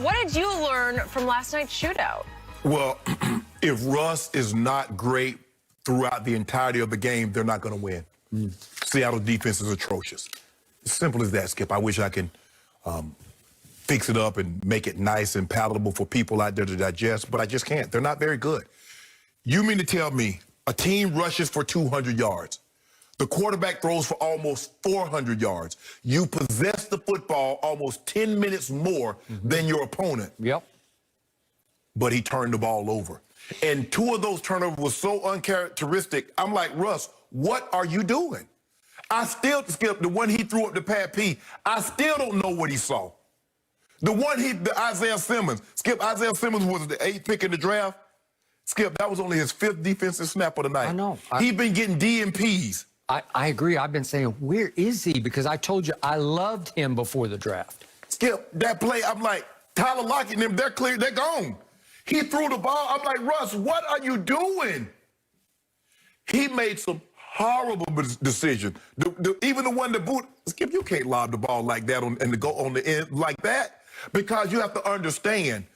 What did you learn from last night's shootout? Well, if Russ is not great throughout the entirety of the game, they're not going to win. Seattle defense is atrocious. As simple as that, Skip. I wish I could fix it up and make it nice and palatable for people out there to digest, but I just can't. They're not very good. You mean to tell me a team rushes for 200 yards, the quarterback throws for almost 400 yards, you possess the football almost 10 minutes more than your opponent. Yep. But he turned the ball over. And two of those turnovers were so uncharacteristic. I'm like, Russ, what are you doing? I still, Skip, the one he threw up to Pat P, I still don't know what he saw. The one the Isaiah Simmons. Skip, Isaiah Simmons was the 8th pick in the draft. Skip, that was only his 5th defensive snap of the night. I know. He's been getting DMPs. I agree. I've been saying, where is he? Because I told you I loved him before the draft. Skip, that play, I'm like, Tyler Lockett and them, they're clear, they're gone. He threw the ball. I'm like, Russ, what are you doing? He made some horrible decisions. Even the one that boot, Skip, you can't lob the ball like that and to go on the end like that, because you have to understand,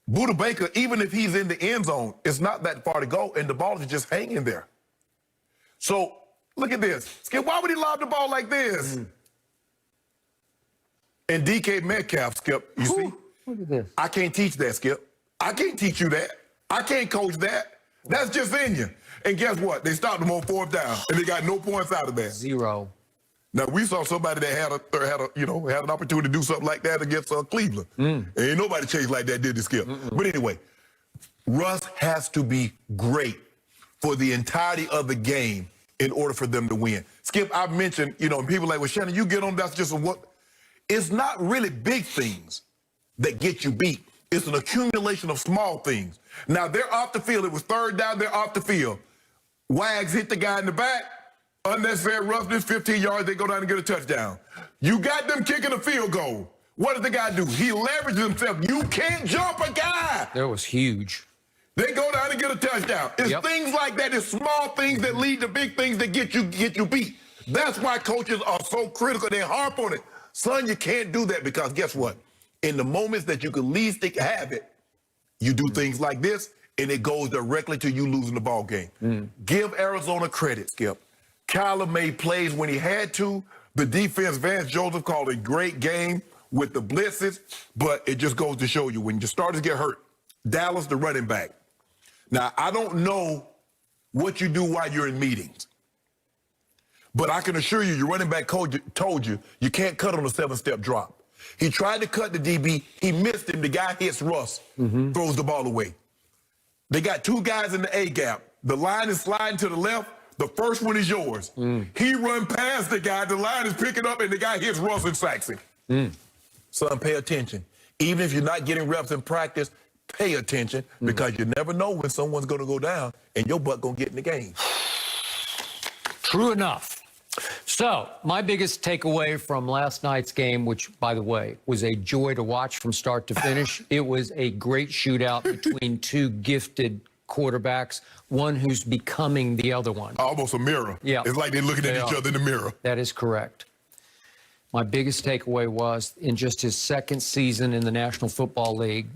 Buda Baker, even if he's in the end zone, it's not that far to go, and the ball is just hanging there. So look at this. Skip, why would he lob the ball like this? And DK Metcalf, Skip, you see? Look at this. I can't teach that, Skip. I can't teach you that. I can't coach that. That's just in you. And guess what? They stopped him on 4th down, and they got no points out of that. 0. Now, we saw somebody that had an opportunity to do something like that against Cleveland. Ain't nobody chased like that, did they, Skip? But anyway, Russ has to be great for the entirety of the game in order for them to win. Skip, I've mentioned, and people like, well, Shannon, you get on, that's just a what? It's not really big things that get you beat. It's an accumulation of small things. Now, they're off the field. It was 3rd down. They're off the field. Wags hit the guy in the back. Unnecessary roughness, 15 yards. They go down and get a touchdown. You got them kicking a field goal. What did the guy do? He leveraged himself. You can't jump a guy. That was huge. They go down and get a touchdown. It's things like that. It's small things that lead to big things that get you beat. That's why coaches are so critical. They harp on it. Son, you can't do that, because guess what? In the moments that you can least have it, you do things like this, and it goes directly to you losing the ball game. Give Arizona credit, Skip. Kyler made plays when he had to. The defense, Vance Joseph, called a great game with the blitzes, but it just goes to show you, when your starters get hurt, Dallas, the running back. Now, I don't know what you do while you're in meetings, but I can assure you, your running back coach told you, you can't cut on a 7-step drop. He tried to cut the DB. He missed him. The guy hits Russ, throws the ball away. They got 2 guys in the A gap. The line is sliding to the left. The first one is yours. He run past the guy. The line is picking up, and the guy hits Russ and sacks him. Son, pay attention. Even if you're not getting reps in practice, pay attention, because you never know when someone's going to go down and your butt going to get in the game. True enough. So, my biggest takeaway from last night's game, which, by the way, was a joy to watch from start to finish, it was a great shootout between 2 gifted quarterbacks, one who's becoming the other one. Almost a mirror. Yeah. It's like they're looking at each other in the mirror. That is correct. My biggest takeaway was, in just his 2nd season in the National Football League,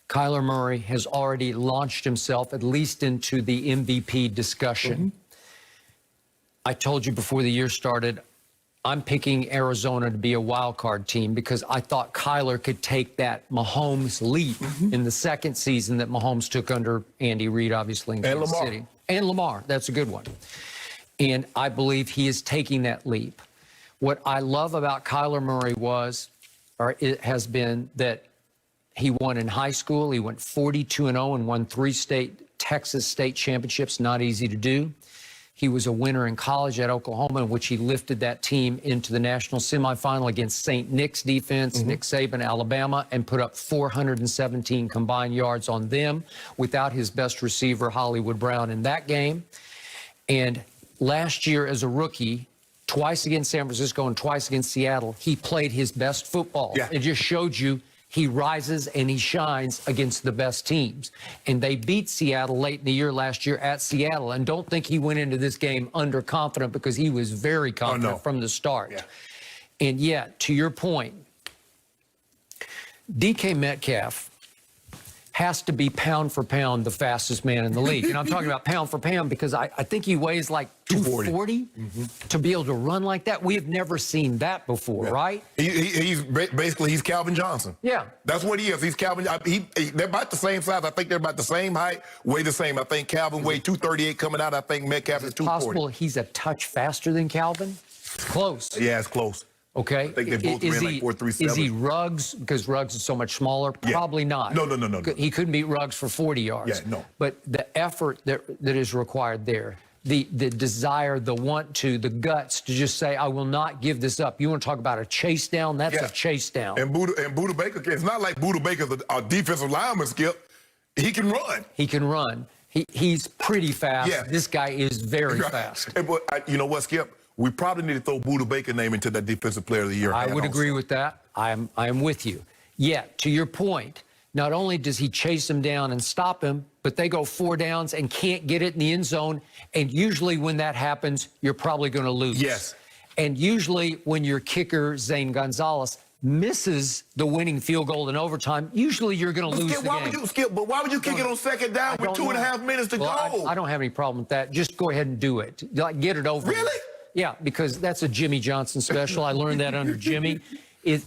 Kyler Murray has already launched himself at least into the MVP discussion. I told you before the year started, I'm picking Arizona to be a wild card team, because I thought Kyler could take that Mahomes leap in the 2nd season that Mahomes took under Andy Reid, obviously, in Kansas City. And Lamar, that's a good one. And I believe he is taking that leap. What I love about Kyler Murray it has been that he won in high school. He went 42-0 and won 3 Texas state championships. Not easy to do. He was a winner in college at Oklahoma, in which he lifted that team into the national semifinal against St. Nick's defense, Nick Saban, Alabama, and put up 417 combined yards on them without his best receiver, Hollywood Brown, in that game. And last year as a rookie, twice against San Francisco and twice against Seattle, he played his best football. It just showed you he rises and he shines against the best teams. And they beat Seattle late in the year last year at Seattle. And don't think he went into this game underconfident, because he was very confident from the start. And yet, to your point, DK Metcalf has to be pound for pound the fastest man in the league. And I'm talking about pound for pound because I think he weighs like 240 to be able to run like that. We have never seen that before, right? He's basically, he's Calvin Johnson. Yeah. That's what he is. He's Calvin. They're about the same size. I think they're about the same height, weigh the same. I think Calvin weighed 238 coming out. I think Metcalf is 240. Possible he's a touch faster than Calvin? Close. Yeah, it's close. Okay. I think they both ran like 4.37. Is he Ruggs? Because Ruggs is so much smaller? Probably not. No. He couldn't beat Ruggs for 40 yards. Yeah, no. But the effort that is required there, the desire, the want to, the guts to just say, I will not give this up. You want to talk about a chase down? That's a chase down. And Buda Baker, it's not like Buda Baker's a defensive lineman, Skip. He can run. He can run. He's pretty fast. Yeah. This guy is very fast. But you know what, Skip? We probably need to throw Buda Baker name into that Defensive Player of the Year. I would agree with that. I am with you. Yet, to your point, not only does he chase him down and stop him, but they go 4 downs and can't get it in the end zone. And usually when that happens, you're probably going to lose. Yes. And usually when your kicker, Zane Gonzalez, misses the winning field goal in overtime, usually you're going to lose Skip, the game. But why would you kick it on second down with 2.5 minutes to go? I don't have any problem with that. Just go ahead and do it. Like, get it over. Really? Yeah, because that's a Jimmy Johnson special. I learned that under Jimmy.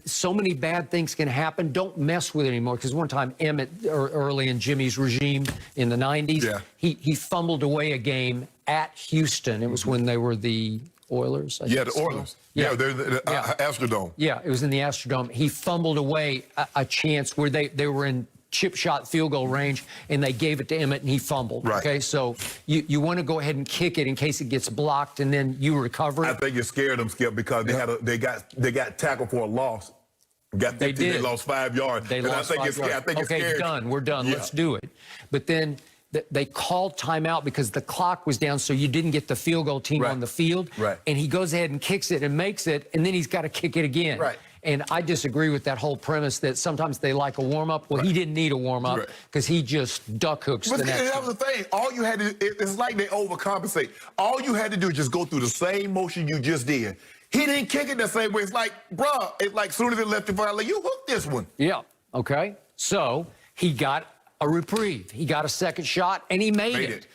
So many bad things can happen. Don't mess with it anymore. Because one time, Emmett, early in Jimmy's regime in the 90s, he fumbled away a game at Houston. It was when they were the Oilers. The Oilers. Yeah, they're the Astrodome. Yeah, it was in the Astrodome. He fumbled away a chance where they were in chip shot field goal range, and they gave it to Emmett, and he fumbled. Right. Okay, so you want to go ahead and kick it in case it gets blocked, and then you recover it. I think it scared them, Skip, because they got tackled for a loss. They lost 5 yards. They lost 5 yards. I think it's scared. Done. We're done. Yeah. Let's do it. But then they called timeout because the clock was down, so you didn't get the field goal team on the field. Right. And he goes ahead and kicks it and makes it, and then he's got to kick it again. Right. And I disagree with that whole premise that sometimes they like a warm-up. Well, he didn't need a warm-up because he just duck hooks the next that was the thing. All you had to do, it's like they overcompensate. All you had to do is just go through the same motion you just did. He didn't kick it the same way. It's like, bruh, it's like soon as it left your body, like, you hooked this one. Yeah, okay. So he got a reprieve. He got a second shot, and he made it.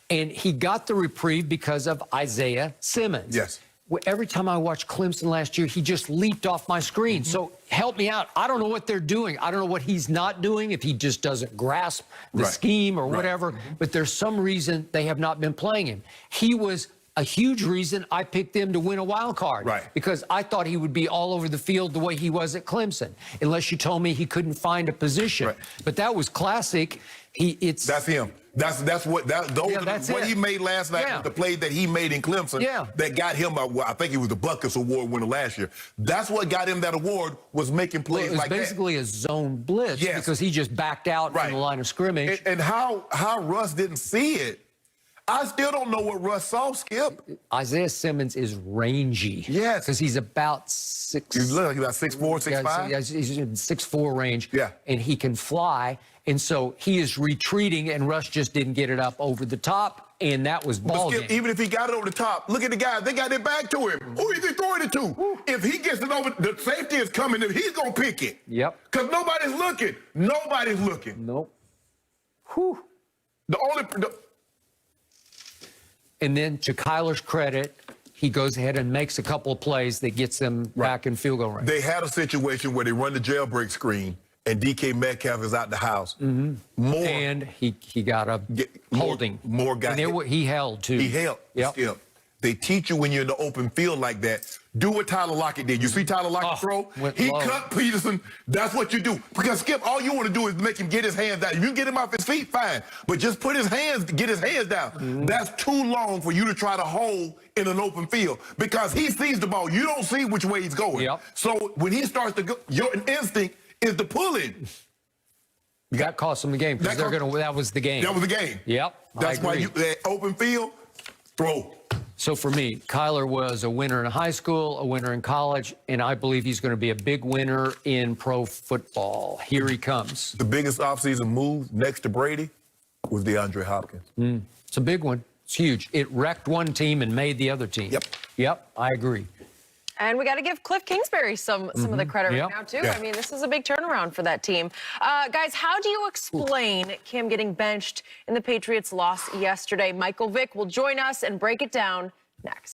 And he got the reprieve because of Isaiah Simmons. Yes. Every time I watched Clemson last year, he just leaped off my screen. So help me out. I don't know what they're doing. I don't know what he's not doing, if he just doesn't grasp the scheme or whatever. But there's some reason they have not been playing him. He was a huge reason I picked them to win a wild card. Because I thought he would be all over the field the way he was at Clemson, unless you told me he couldn't find a position. But that was classic. That's him. That's what he made last night. The play that he made in Clemson that got him. I think he was the Buckus Award winner last year. That's what got him that award, was making plays like that. It was basically a zone blitz because he just backed out from the line of scrimmage. And how Russ didn't see it, I still don't know what Russ saw, Skip. Isaiah Simmons is rangy. Yes. Because he's about 6. He's like about 6'4", 6'5". He's in 6'4" range. Yeah. And he can fly. And so he is retreating, and Russ just didn't get it up over the top, and that was ball game. Even if he got it over the top, look at the guys. They got it back to him. Who is he throwing it to? If he gets it over, the safety is coming, and he's going to pick it. Yep. Because nobody's looking. Nobody's looking. Nope. Whew. And then, to Kyler's credit, he goes ahead and makes a couple of plays that gets them back in field goal range. They had a situation where they run the jailbreak screen, and DK Metcalf is out the house. And he got a holding. More guys. And he held, too. He held. Yep. Skip. They teach you when you're in the open field like that, do what Tyler Lockett did. You see Tyler Lockett throw? He cut Peterson. That's what you do. Because, Skip, all you want to do is make him get his hands down. If you get him off his feet, fine. But just get his hands down. That's too long for you to try to hold in an open field. Because he sees the ball. You don't see which way he's going. So when he starts to go, your instinct is to pull in. That cost them the game because that was the game. That was the game. Yep. That's why open field, throw. So for me, Kyler was a winner in high school, a winner in college, and I believe he's going to be a big winner in pro football. Here he comes. The biggest offseason move next to Brady was DeAndre Hopkins. It's a big one. It's huge. It wrecked one team and made the other team. Yep. Yep, I agree. And we got to give Cliff Kingsbury some of the credit right now, too. Yeah. I mean, this is a big turnaround for that team. Guys, how do you explain Cam getting benched in the Patriots' loss yesterday? Michael Vick will join us and break it down next.